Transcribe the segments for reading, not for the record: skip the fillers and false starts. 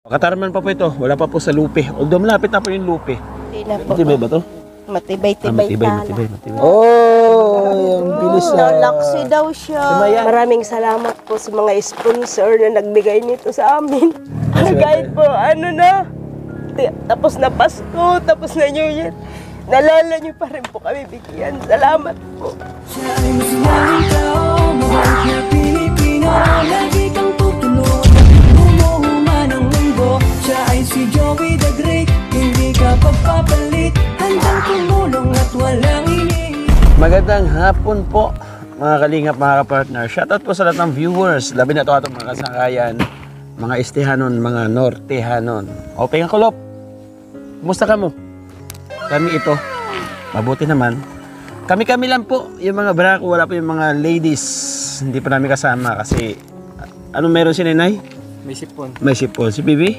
Katarman pa po ito. Wala pa po sa lupi. Although malapit na po yung lupi. Hindi na po. Matibay ba to? Matibay tala. Oh, yung bilis na. Nalaksi daw siya. Maraming salamat po sa mga sponsor na nagbigay nito sa amin. Kahit po tapos na Pasko, tapos na New Year. Nalala niyo pa rin po kami bigyan. Salamat po. Siya ay masinahing tao, mabait na Pilipino. Lagi kang tutulog, umuhuma ng mundo. Siya ay si Joey the Great, hindi ka pagpapalit. Handang tumulong at walang iniisip. Magandang hapon po, mga kalingap, mga kapartner. Shoutout po sa lahat ng viewers. Labi na ito atong mga kasangkayan, mga Estehanon, mga Nortehanon. Open ang kulop. Kumusta ka mo? Kami ito. Mabuti naman. Kami-kami lang po. Yung mga brako, wala po yung mga ladies. Hindi pa namin kasama kasi anong meron si Nenay? May sipon. May sipon. Si Bibi?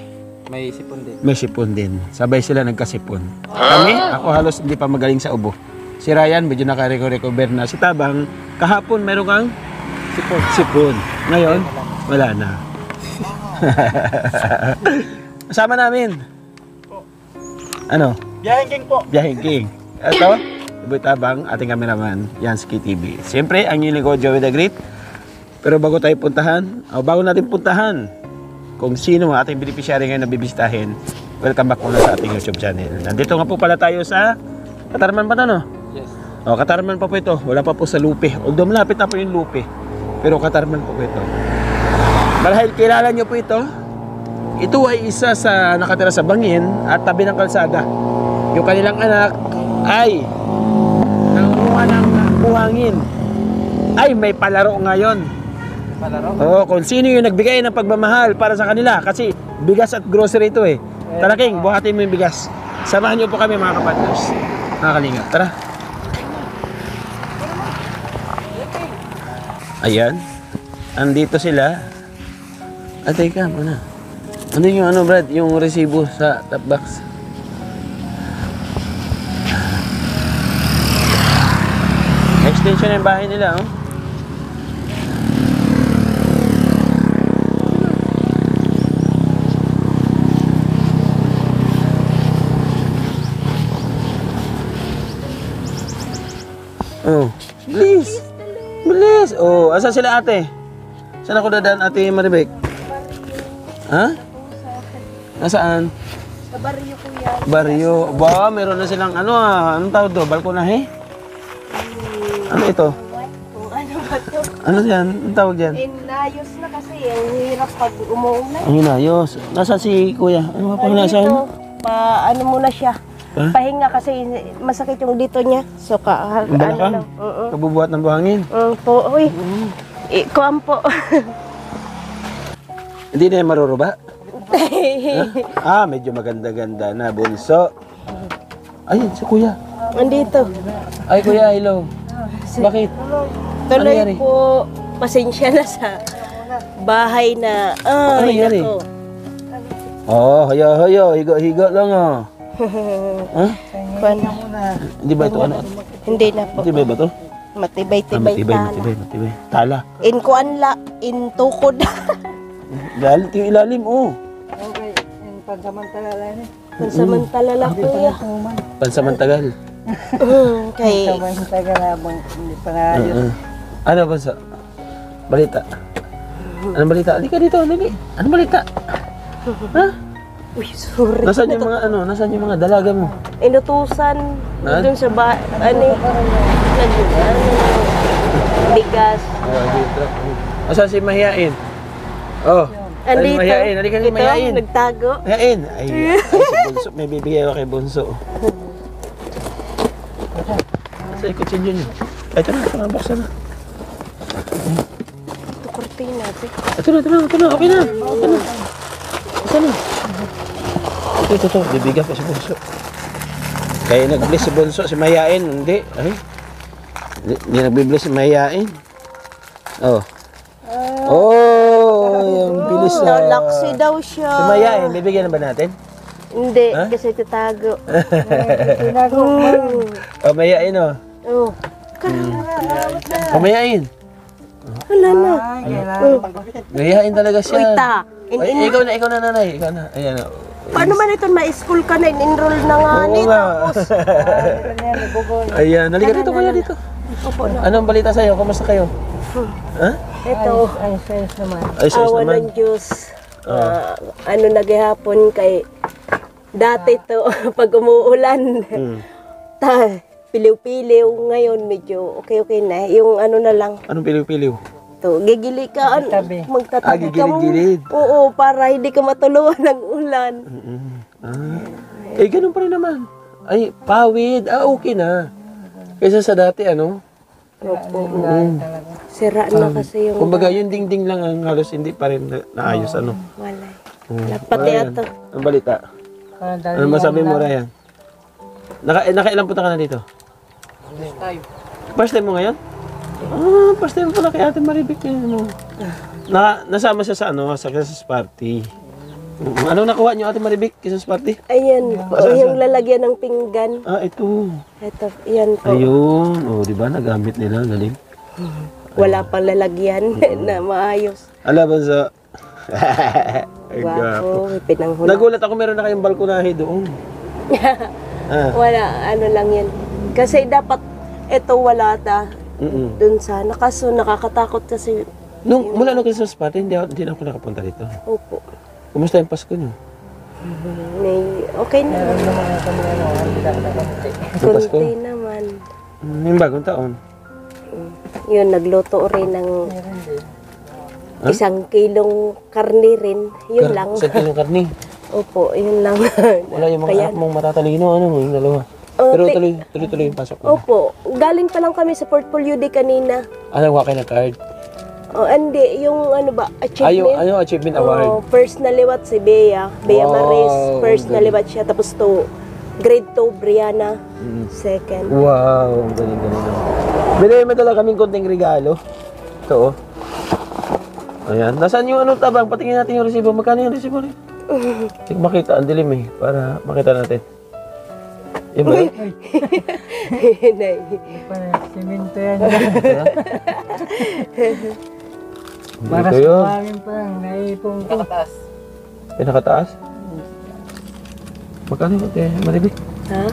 May sipon din. May sipon din. Sabay sila nagkasipon. Kami, ako halos hindi pa magaling sa ubo. Si Ryan, medyo naka-recover na. Si Tabang, kahapon meron kang sipon. Sipon. Ngayon, wala na. Kasama namin. Ano? Biyaheng King po. Biyaheng King. Ito, Iboy Tabang, ating cameraman, Yansky TV. Siyempre, ang inyong lingkod, Joey the Great. Pero bago tayo puntahan, bago natin puntahan kung sino ang ating beneficiary ngayon na bibisitahin, welcome back muna sa ating YouTube channel. Nandito nga po pala tayo sa Katarman pa na, no? Yes. Katarman pa po ito. Wala pa po sa lupi. Although malapit na po yung lupi. Pero Katarman po ito. Marahil kilala nyo po ito. Ito ay isa sa nakatira sa bangin at tabi ng kalsada. Yung kanilang anak ay nangunguha ng buhangin. Ay, may palaro ngayon. Palaro? Oo, kung sino yung nagbigay ng pagmamahal para sa kanila. Kasi bigas at grocery ito eh. Talaking, buhatin mo yung bigas. Samahan nyo po kami mga kapatners. Mga kalingap, tara. Ayan. Andito sila. Teka muna. Ano yung ano, Brad? Yung resibo sa top box. Extension yung bahay nila, oh. Oh, bilis. Bilis. Oh, asan sila ate? Saan ako dadaan, ate Maribek? Ha? Nasaan? Sa baryo ko yan. Baryo. Ba, meron na silang anong tawag to? Balkonahe? Ano ito? Kung ano ba ito? Ano yan? Anong tawag dyan? Inayos na kasi. Ang hirap pag umuulan. Ang hinayos. Nasaan si kuya? Ano nga pang nasaan? Ano muna siya. Ha? Pahinga kasi masakit yung dito niya. So, Ang balakang? Kabubuhat ng buhangin? Po, uy. Kuwan po. Hindi na yung maruruba? Ha? Medyo maganda-ganda na bunso. Ayun, si kuya. Andito. Ay, kuya, hello. Bakit? Tuloy nangyari? po, pasensya na sa bahay na. Ano nangyari? nako. Oh, hayo. Higa lang, oh. Ha? Kuwan. Hindi ba ito? Ano? Hindi na po. Matibay ba ito? Matibay-tibay tala. Matibay. Tala. In kuwan la, in tukod. Galit yung ilalim, oh. Okay, yung pansamantala lang eh. Pansamantala lang kuya. Pansamantagal. Kay Pansamantala habang hindi pa naayos. Ano ba sa balita? Anong balita? Halika dito, halika. Anong balita? Ha? uy, sorry. Nasaan yung mga nasaan yung mga dalaga mo? Inutusan Ha? doon sa bigas. Nasaan si Mahiyain? Oh. Andito. Mahiyain, halika nga Mahiyain. Nagtago. Mahiyain. Ay, si Bunso. May bibigay ako kay Bunso. Sa ikot si Jun yun. Ay, ito na, buksan na. Ito kortina. Ito na, okay na. Saan na? Ito, bibigyan ko si Bunso. Kaya nag-bless si Bunso, si Mahiyain, hindi. Ay, hindi nag-bless si Mahiyain. Oh. Oh, yung bilis na. Nalaksi daw siya. Si Mahiyain, bibigyan na ba natin? Hindi, Ha? kasi tatago. Oh, Mahiyain, oh. Oh. Oh, Mahiyain. Wala na. Mahiyain talaga Uy, siya. ta. Ay, ikaw na nanay. Ikaw na. Ayan. Paano man ito, ma-school ka na, in-enroll na nga Oo ni, nga. tapos. Ayan, halika dito kaya dito. Opo na. Anong balita sa'yo? Kumusta kayo? Ha? Ito, Ayos naman. Ay, sayos awa naman. ng Diyos. Ano naghihapon kay, dati to, pag umuulan, piliw-piliw, ngayon medyo okay na. Yung ano na lang, Anong piliw-piliw? to, gigili ka, magtatabi ka mo. gigilid-gilid. Oo, para hindi ka matuluan ng ulan. Eh, ganun pa rin naman. Ay, pawid. Okay na. Kaysa sa dati, ano? Opo. Sira na kasi yung Kumbaga, yung dingding lang ang halos hindi pa rin naayos, ano? walay. Pati Ryan, ato. ang balita. Ano masabi mo, Ryan? Nakailan punta ka na dito? First time mo ngayon? First time pala kay Ate Maribik. Ano? Nasama siya sa ano, sa Christmas party. Ano nakuha niyo, Ate Maribik, Christmas party? Ayan po, yung lalagyan ng pinggan. Ito. Ito, yan po. Ayun. Di ba? Nagamit nila. Galing. Wala pang lalagyan na maayos. Alaban sa... Ay, gapo. Wapo, pinanghula. Nagulat ako meron na kayong balkonahe doon. Wala, ano lang yan. Kasi dapat, ito wala ta. Dun sana. Kaso nakakatakot kasi. Mula nung Christmas party, hindi na ako nakapunta dito. Opo. Kumusta yung Pasko niyo? Okay na. Yung Pasko? Kunti naman. Yung bagong taon. Yun, nagluto rin ng 1 kilong karne rin. Yun lang. Sa kilong karni. Opo, yun lang. Wala yung mga anak mong matatalino, ano, yung dalawa. Pero tuloy yung pasok mo. Opo, galing pa lang kami sa portfolio di kanina. Ano, kuha kayo ng card? Hindi, yung ano ba, achievement. Ano, achievement award? First na liwat si Bea Wow, Maris. First na galing. liwat siya, tapos grade 2, Brianna. Second. Wow, ang galing. Binigay mo talaga kaming konting regalo. Ito, oh. Ayan. Nasaan yung ano, tabang? Patingin natin yung resibo. Magkano yung resibo rin? Sige, makita. Ang dilim eh. Para makita natin. Yan ba? Nay. Simento yan. Ito Para yun. sa amin pa lang, naipong ko. Pinakataas? Magkano yung ate Maribik? Ha?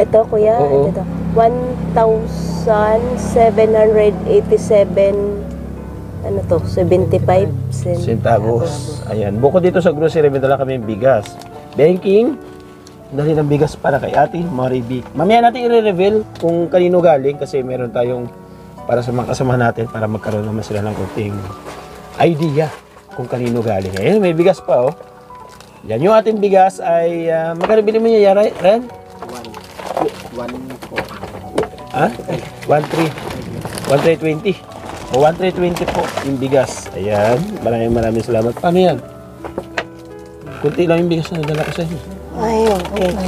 Ito kuya. Oo. Ito. 1,787 ano to, 75 cents. Centavos. Ayan. Bukod dito sa grocery, may dala kami bigas. Banking. Dali ng bigas para kay Ate Maribik. Mamaya natin i-reveal kung kanino galing kasi meron tayong para sa mga kasama natin para magkaroon naman sila ng konting idea kung kanino galing. Ayan, may bigas pa, oh. Yan, yung ating bigas ay, magkano bili mo niya, Ren? 1.4. Ha? 1.320. O 1.320 po yung bigas. Ayan, maraming salamat. Paano yan? Kunti lang yung bigas na nadala ko sa inyo. Ay,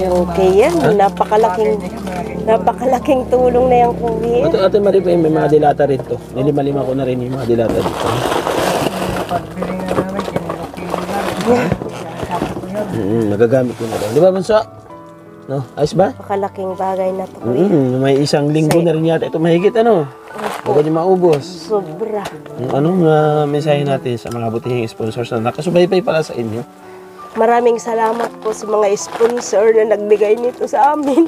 okay yan. Napakalaking tulong na yan kuya. Ate Maribik, may mga dilata rin to. May 5 ko na rin yung mga dilata dito. Pagbili nga namin, kinilok-kilo lang. Sabi ko yun. Nagagamit ko na rin. Di ba, Bunso? No? Ayos ba? Napakalaking bagay na to kuya. May 1 linggo na rin yata. Ito mahigit, ano? Huwag niyo maubos. Sobra. Anong mensahe natin sa mga butihing sponsors na nakasubaybay pala sa inyo? Maraming salamat po sa mga sponsor na nagbigay nito sa amin.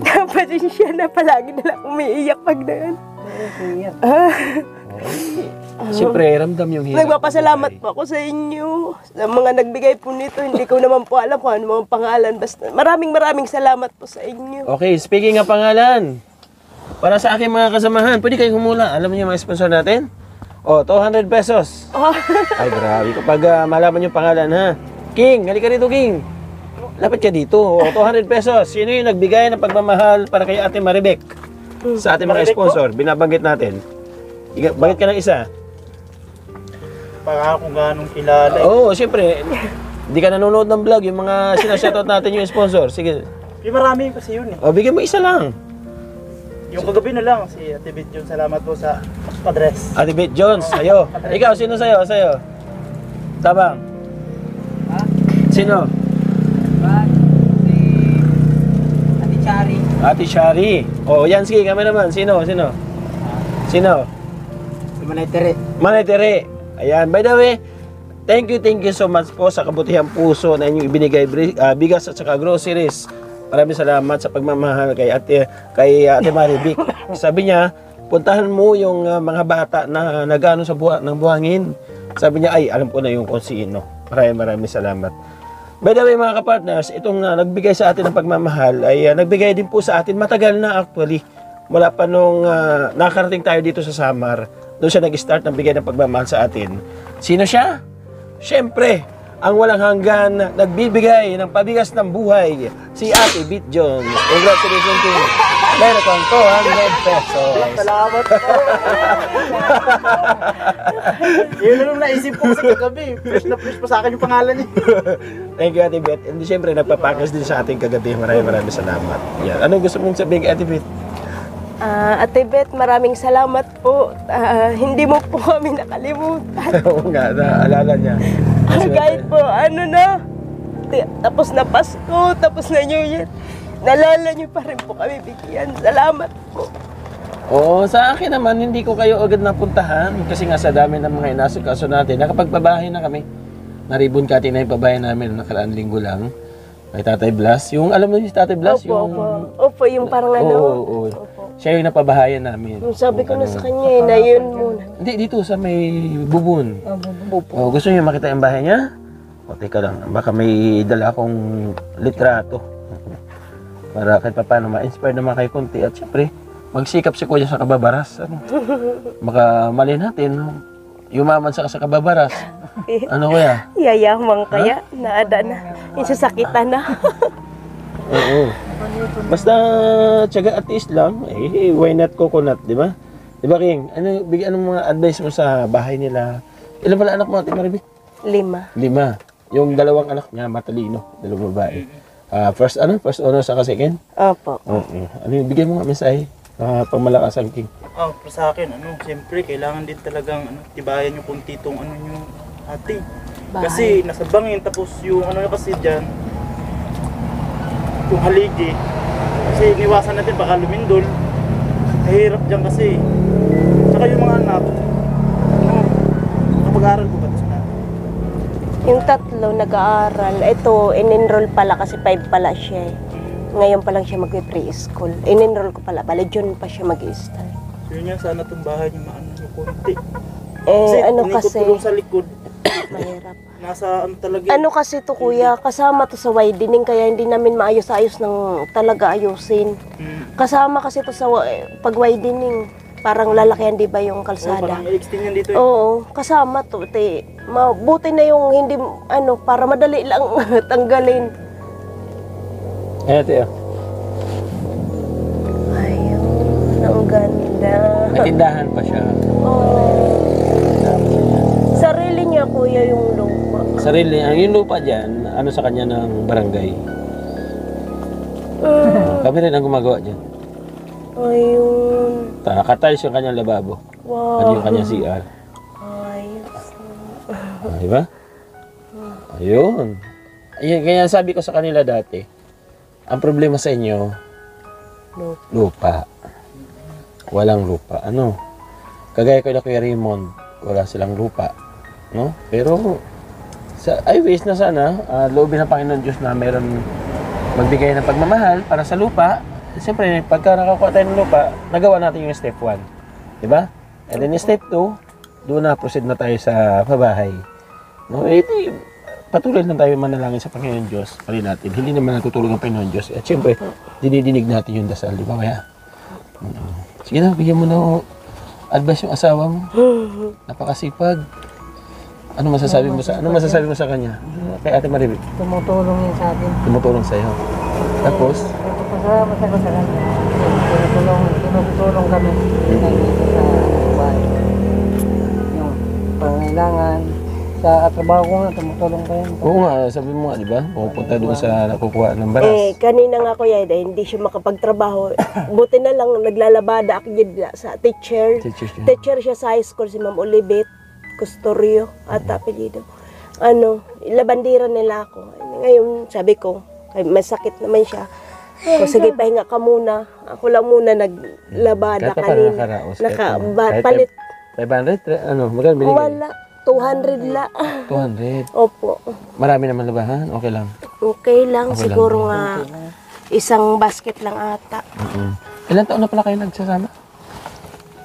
Napasensya na palagi na lang umiiyak pag daan. Siyempre, ramdam yung hirap. Nagpapasalamat po ako sa inyo. Sa mga nagbigay po nito, hindi ko naman po alam kung ano mga pangalan. Basta maraming salamat po sa inyo. Okay, speaking ng pangalan, para sa aking mga kasamahan, pwede kayong humula. Alam niyo yung mga sponsor natin? 200 pesos. Ay, grabe. Kapag malaman yung pangalan, ha? King, halika rito, King. Lapit ka dito. 200 pesos. Sino yung nagbigay ng pagmamahal para kay Ate Maribik? Sa ating mga sponsor, binabanggit natin. Banggit ka ng isa. Para kung ganong kilala. Oo, siyempre. Hindi ka nanonood ng vlog, yung mga sinashoutout natin yung sponsor. Sige. Marami kasi yun eh. Bigyan mo isa lang. Yung kagabi na lang, si Ate Bit yun. Salamat po sa padres. Ate Beth Jones, ayo. Ikaw, sino sa'yo? Sa'yo? Tabang. Sino? Ate Chari. Ate Shari. Yan, sige, kami naman. Sino? Si Manay Tere. Manay Tere. Ayan, by the way, thank you so much po sa kabutihang puso na inyong ibinigay bigas at saka groceries. Maraming salamat sa pagmamahal kay Ate Marivic. Sabi niya, puntahan mo yung mga bata na nagano sa ng buhangin. Sabi niya, ay, alam ko na yung kung sino. Maraming salamat. By the way, mga kapartners, itong nagbigay sa atin ng pagmamahal ay nagbigay din po sa atin matagal na actually. Mula pa nung nakarating tayo dito sa Samar, doon siya nag-start ng bigay ng pagmamahal sa atin. Sino siya? Siyempre, ang walang hanggan nagbibigay ng pabigas ng buhay, si Ate Bit Jones. Congratulations to you. Meron kang 200 pesos. Salamat po. Yun na nung naisip ko kasi kagabi. Fresh na fresh pa sa akin yung pangalan niya. Thank you, Ate Bit. And siyempre, nagpapakas din sa ating kagabi. Maraming salamat. Yan. Anong gusto mong sabihin kay Ate Bit? Ate Beth, maraming salamat po. Hindi mo po kami nakalimutan. Oo nga, naalala niya. Kahit po, tapos na Pasko, tapos na New Year, nalala niyo pa rin po kami bigyan. Salamat po. Oo, sa akin naman, hindi ko kayo agad napuntahan. Kasi nga sa dami ng mga inasikaso natin, nakapagpabahay na kami. Naribon kati na yung pabahay namin nakaraan linggo lang. Kay Tatay Blas. Yung, alam mo si Tatay Blas? Opo, yung parang Oo. Siya yung napabahayan namin. Yung sabi ko na sa kanya, na yun muna. Hindi, dito sa may bubon. Oh, gusto niyo makita yung bahay niya? O, teka lang. Baka may dala akong litrato. Para kahit paano ma-inspire naman kayo konti. At syempre, magsikap si Kuya sa kababaras. Ano? Baka mali natin, yumaman sa kababaras. Ano Kuya? Yayamang kaya, naada na. Yung sasakitan na. Oo. Basta tiyaga at least lang, why not coconut, di ba? Di ba, King? Bigyan mo mga advice mo sa bahay nila. Ilan pala anak mo, Ate Marivic? 5. 5. Yung dalawang anak niya, matalino. Dalawang babae. First honor sa second? Opo. Oo. Bigyan mo nga mensahe. Pangmalakas ang King. Para sa akin, siyempre, kailangan din talagang tibayan yung kuntitong yung ate. Kasi nasa bangin, tapos yung kasi dyan, yung haligi. Kasi iniwasan natin baka lumindol. Mahirap dyan kasi. Tsaka yung mga anak, kapag-aaral ko ba ito sa Yung 3 nag-aaral. Ito, in-enroll pala kasi 5 pala siya. Ngayon pa lang siya mag-preschool. In-enroll ko pala. Bale, June pa siya mag-start. So yun yan, sana itong bahay niyo yung konti. Kasi tulong sa likod. mahirap. Nasa talaga. Kasi to kuya, kasama to sa widening kaya hindi namin maayos-ayos ng talaga ayusin. Kasama kasi to sa pag-widening. Parang lalakihan di ba yung kalsada? Parang i-extend yan dito. Oo, kasama to. Mabuti na yung hindi, para madali lang tanggalin. Ate, Ayun, ang ganda. may tindahan pa siya. Sarili niya kuya yung lupa. Sarili, yung lupa dyan, sa kanya ng barangay. Kami rin ang gumagawa dyan. Ayun. Nakatiles yung kanyang lababo. Wow. Yung kanyang CR. Ayos. Diba? Ayun. Kaya sabi ko sa kanila dati, ang problema sa inyo, lupa. Walang lupa. Kagaya ko na Kuya Raymond, wala silang lupa. No? Pero, I wish na sana, loobin ng Panginoon Diyos na meron magbigay ng pagmamahal para sa lupa. Siyempre, pagka nakakuha tayo ng lupa, nagawa natin yung step 1. Diba? And then step 2, doon na proceed na tayo sa pabahay. No? Patuloy lang tayo manalangin sa Panginoon Diyos. Pali natin. Hindi naman natutulog ang Panginoon Diyos. At siyempre, dinidinig natin yung dasal. Di ba kaya? Sige na, bigyan mo na advice yung asawa mo. Napakasipag. Ano masasabi mo sa kanya? Kay Ate Marivic? Tumutulong yun sa atin. Tumutulong sa'yo. Tapos? Pasalamat ako sa kanya. Tinutulong kami. Sa bahay. Yung pangailangan. Sa trabaho ko nga, tumutulong kayo. Oo nga, sabi mo nga, di ba? Pupunta doon sa nakukuha ng baras. Kanina nga kuya, hindi siya makapagtrabaho. Buti na lang, naglalabada ako sa teacher. Teacher siya sa high school, si Ma'am Olivette Custorio at apelido. Labandira nila ako. Ngayon, sabi ko, may sakit naman siya. So, sige, pahinga ka muna. Ako lang muna naglabada kanina. Palit. 500? Magkano binigay? Wala. 200 la. 200. Opo. Marami naman labahan? Okay lang. Okay lang. Okay Siguro nga isang basket lang ata. Ilan taon na pala kayo nagsasama?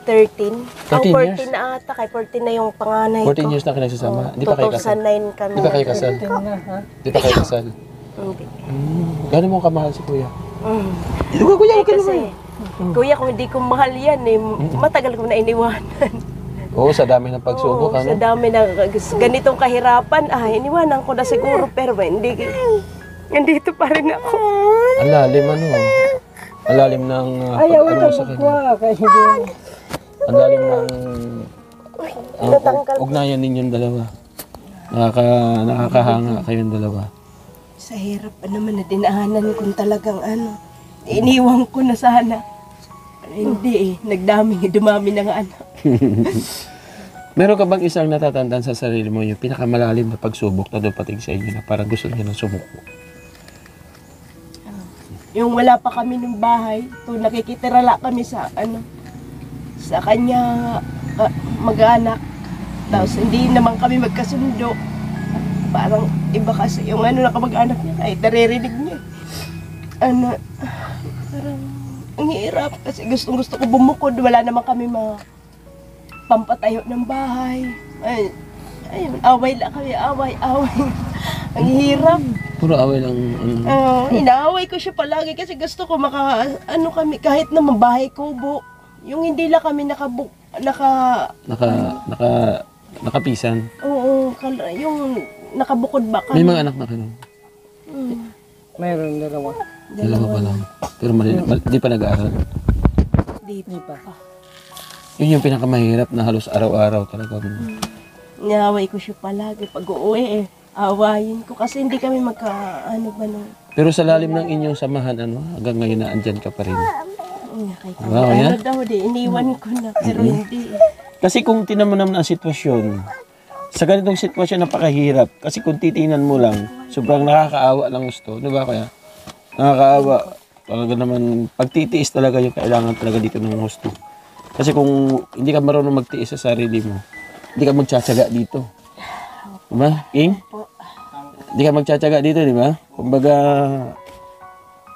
13. 13 Oh, years? 14 na ata. Kay 14 na yung panganay 14 ko. years na kayo nagsasama? Di pa kayo kasal? 2009 kami. Di pa kayo kasal? Di pa kayo kasal? Hindi. Gano'n mo kamahal si kuya? Mm. Ito kuya, okay Kasi, naman. kuya, kung hindi ko mahal yan, eh, matagal ko na iniwanan. Oo, sa dami ng pagsubok, Oo, sa dami na ganitong kahirapan, iniwanan ko na siguro, pero hindi. Nandito pa rin ako. Ang lalim ano. Ang lalim ng Ayaw pag-ano ito sa kanya. magkuha kasi din. Ang lalim ng Natanggal ko. ugnayan ninyong dalawa. Nakakahanga kayong dalawa. Sa hirap pa naman na dinaanan kung talagang iniwan ko na sana. Hindi dumami na nga anak. Meron ka bang isang natatandaan sa sarili mo yung pinakamalalim na pagsubok na dumating sa inyo na parang gusto niyo na sumuko? Yung wala pa kami ng bahay, nakikitirala kami sa sa kanya mag-anak. Tapos hindi naman kami magkasundo. Parang iba kasi yung na kamag-anak niya, kahit naririnig niya. Parang ang hirap kasi gusto ko bumukod. Wala naman kami pampatayo ng bahay. Ayun, away lang kami, away. Ang hirap. Puro away lang. Inaaway ko siya palagi kasi gusto ko kami, kahit naman bahay kubo. Yung hindi lang kami Nakapisan. Oo, yung nakabukod ba kami. May mga anak na kayo? Mayroon dalawa. Dalawa pa lang. Pero di pa nag-aaral. Di pa. Yun yung pinakamahirap na halos araw-araw talaga. Inaaway ko siya palagi pag uuwi awayin ko kasi hindi kami ba Pero sa lalim ng inyong samahan, hanggang ngayon na andyan ka pa rin. Wow, Ano yan. daw iniwan ko na pero hindi. Kasi kung tinan mo naman ang sitwasyon, sa ganitong sitwasyon napakahirap. Kasi kung titingnan mo lang, sobrang nakakaawa lang gusto. Di ba kaya? Nakakaawa. Talaga naman, pagtitiis talaga yung kailangan talaga dito ng gusto. Kasi kung hindi ka marunong magtiis sa sarili mo, hindi ka magtsatsaga dito. Di ba, King? Hindi ka magtsatsaga dito, di ba? Kumbaga,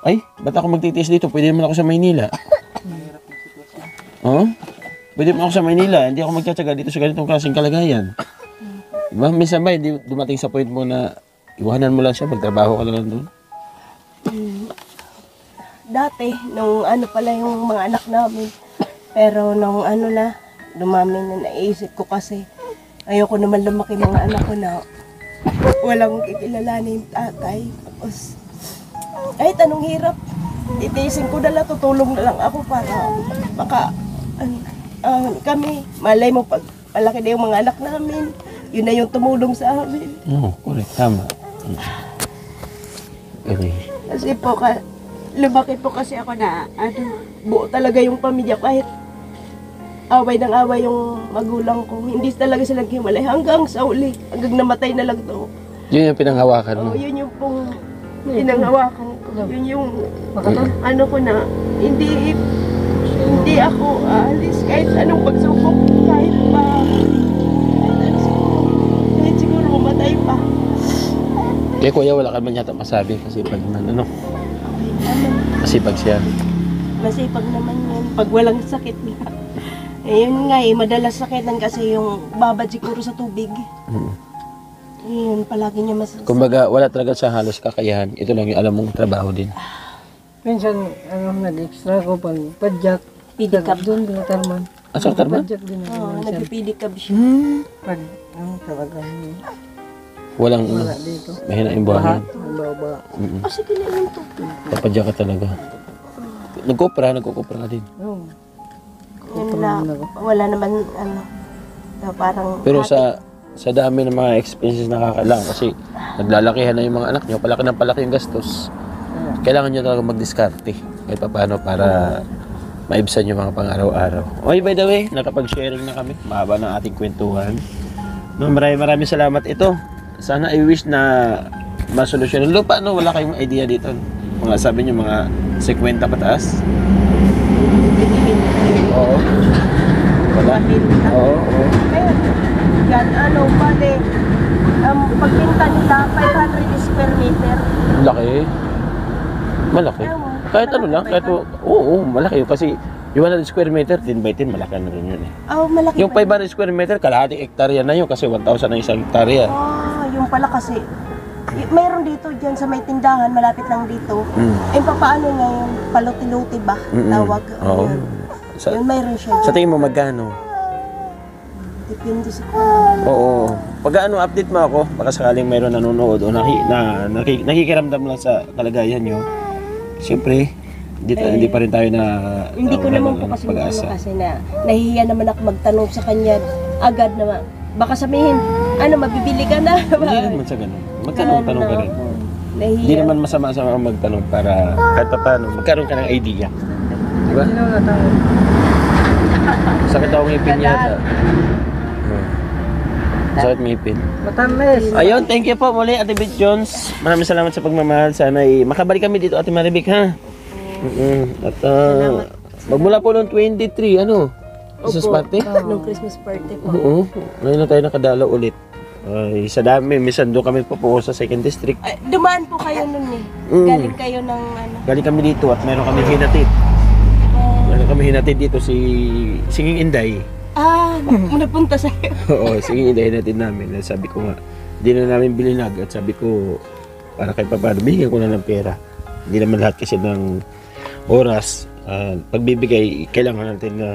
ay, ba't ako magtitiis dito? Pwede naman ako sa Maynila. Oh? Pwede naman ako sa Maynila. Hindi ako magtsatsaga dito sa ganitong klaseng kalagayan. Diba? Minsan ba, hindi dumating sa point mo na iwanan mo lang siya, magtrabaho ka lang doon? Dati, nung pala yung mga anak namin. Pero nung dumami na naisip ko kasi ayoko naman lumaki mga anak ko na walang kikilalanin yung tatay. Tapos, kahit anong hirap, titiisin ko na lang, tutulong na lang ako para kami, malay mo pag malaki na yung mga anak namin, yun na yung tumulong sa amin. Oo, correct. Tama. Okay. Kasi po, lumaki po kasi ako na, buo talaga yung pamilya kahit away ng away yung magulang ko. Hindi talaga sila naghiwalay hanggang sa uli, hanggang namatay na lang to. Yun yung pinanghawakan mo. Yun yung pong pinanghawakan ko. Yun yung ko na, hindi ako aalis kahit anong pagsubok, kahit siguro mamatay pa. Kaya kuya, wala ka man yata masabi kasi pag masipag siya. Masipag naman yun, pag walang sakit nga. Yun nga madalas sakitan kasi yung babad siguro sa tubig. Yun, palagi niya Kumbaga, wala talaga sa halos kakayahan. Ito lang yung alam mong trabaho din. Minsan, nag-extra ko pang padjak. Pidikab. Doon, tinatarman. Asal tarman? Padjak din ako. Oo, minsan. nagpipidikab siya. Pag, talaga, Walang, wala dito. mahina yung buhanan. Ba. Sige na yun to. Papadya ka talaga. Nagkupra ka din. Oo. Yun lang, wala naman parang... Pero sa dami ng mga expenses na kakailangan kasi naglalakihan na yung mga anak nyo, palaki ng palaki yung gastos. Kailangan nyo talaga magdiskarte kahit paano para maibsan yung mga pang-araw-araw. Okay, by the way, nakapag-sharing na kami. Mahaba ng ating kwentuhan. No, maraming salamat. Ito, sana I wish na masolusyon ng lupa. No? Wala kayong idea dito. Mga sabi nyo, mga 50 pataas. Oo. Wala. Oo. yan, bale, pagbenta nila, 500 square meter. Laki. Malaki. Kahit ano lang, kahit oo, malaki yun. Kasi yung 100 square meter, 10 by 10, malaki na rin yun eh. Oh, malaki Yung 500 square meter, kalahating hektarya na yun kasi 1,000 ang isang hektarya. yung pala kasi, mayroon dito dyan sa may tindahan, malapit lang dito. Papaano nga yung paluti-luti ba? Tawag. Oo. Yun. Yun, mayroon siya. Sa tingin mo, magkano? Depende sa Oo. Pag update mo ako, baka sakaling mayroon nanonood o nakikiramdam lang sa kalagayan nyo. Siyempre, hindi pa rin tayo na Hindi ko naman po kasi kasi na nahihiya naman ako magtanong sa kanya agad na baka sabihin, mabibili ka na. Hindi naman sa ganun. Magtanong-tanong ka rin. Hindi naman masama-sama ang magtanong para kahit pa paano, magkaroon ka ng idea. Diba? Sino natanong? Sakit ako ngipin yata. Sakit ngipin. Matamis. Ayun, thank you po muli Ate Beth Jones. Maraming salamat sa pagmamahal. Sana makabalik kami dito Ate Maribik ha. At magmula po noong 23, Christmas party? Nung Christmas party po. Oo. Ngayon na tayo nakadalaw ulit. Ay, sa dami. Minsan doon kami po sa 2nd District. Ay, dumaan po kayo nun eh. Galing kayo ng Galing kami dito at meron kami hinatid. Meron kami hinatid dito si Singing Inday. Napunta sa'yo. Oo, Singing Inday hinatid namin. Sabi ko nga, hindi na namin bilinag at sabi ko, para kahit paano, bigyan ko na ng pera. Hindi naman lahat kasi ng oras. Pagbibigay, kailangan natin na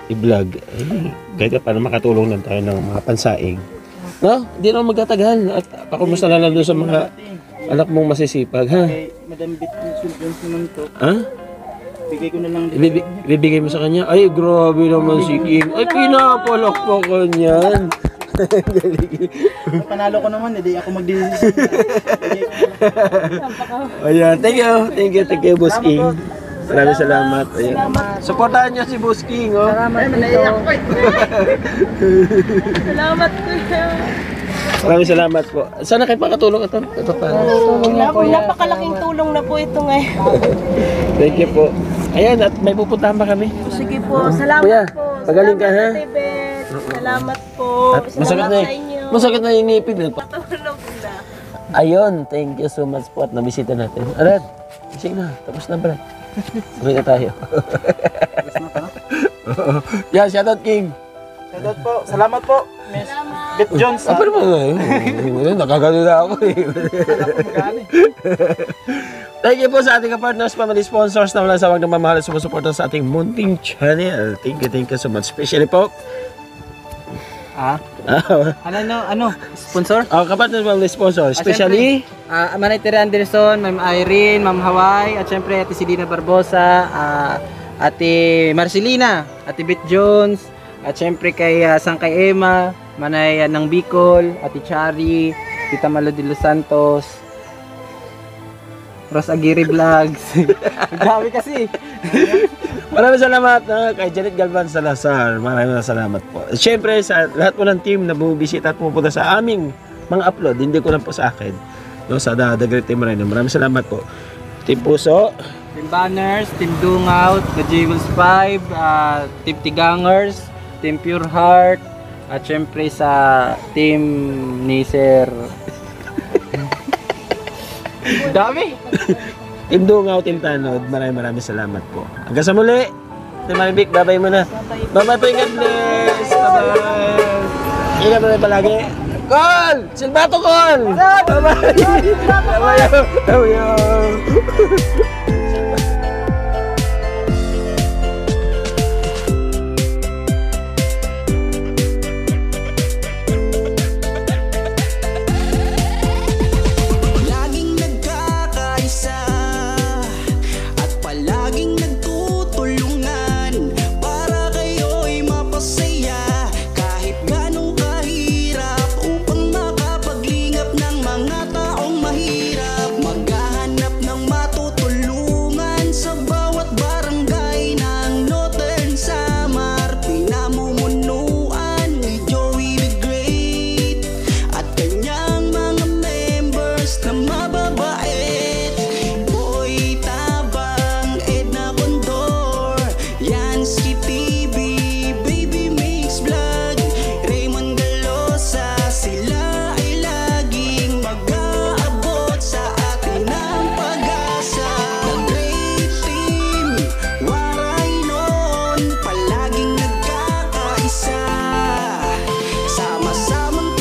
i-vlog. Kahit paano makatulong lang tayo ng mga pansaing. No? Hindi naman magtatagal. At pakumusta na lang doon sa mga anak mong masisipag, ha? Kay Madam Bit Jones naman to. Ha? Bigay ko na lang din. Ibibigay mo sa kanya? Ay, grabe naman si King. Ay, pinapalakpakan yan. Panalo ko naman, hindi ako mag-decision. Ayan, thank you, Boss King. Maraming salamat. Ayan. Supportahan niyo si Boss King, oh. Salamat dito. Salamat kuya. Maraming salamat po. Sana kayo makatulong ito. Napakalaking tulong na po ito ngayon. Thank you po. Ayan, at may pupuntahan pa kami. Sige po, salamat Kuya, po. pagaling ka, ha? Salamat, Ate Beth. Salamat po. At Salamat sa inyo. masakit na yung ngipin. Patulog na. Ayun, thank you so much po at nabisita natin. Arad, sige na, tapos na Brad. Uwi na tayo. Tapos na pa? Yeah, shoutout King. Shoutout po. Salamat po, Miss Bit Jones. Pero mo nakagano na ako eh. Thank you po sa ating partners, family sponsors na walang sawang namamahal at sumusuporta sa ating munting channel. Thank you so much. Especially po. Sponsor? Kapatid family sponsor. Especially. Manay Tere Anderson, Ma'am Irene, Ma'am Hawaii, at syempre Ate Silina Barbosa, Ate Marcelina, Ate Beth Jones, at syempre kay Sangkay Emma, Manay ng Bicol, Ate Chari, Tita Malo de Los Santos, Ros Aguirre Vlogs. Grabe kasi. Maraming salamat kay Janet Galvan Salazar. Maraming salamat po. Siyempre sa lahat po ng team na bumibisita at pumupunta sa aming mga upload, hindi ko lang po sa akin. No, sa The Great Team Marino. Maraming salamat po. Team Puso, Team Banners, Team Dungout, The Jewels 5, Team Tigangers, Team Pure Heart, at syempre sa team ni Sir. Dami! Team Dungaw, Team Tanod. Maraming salamat po. Hanggang sa muli. Team Maribik, bye-bye muna. Bye-bye po. Ingat bless. Bye-bye. Ingat mo palagi. Call! Silbato call! Bye-bye! Bye-bye! Bye-bye!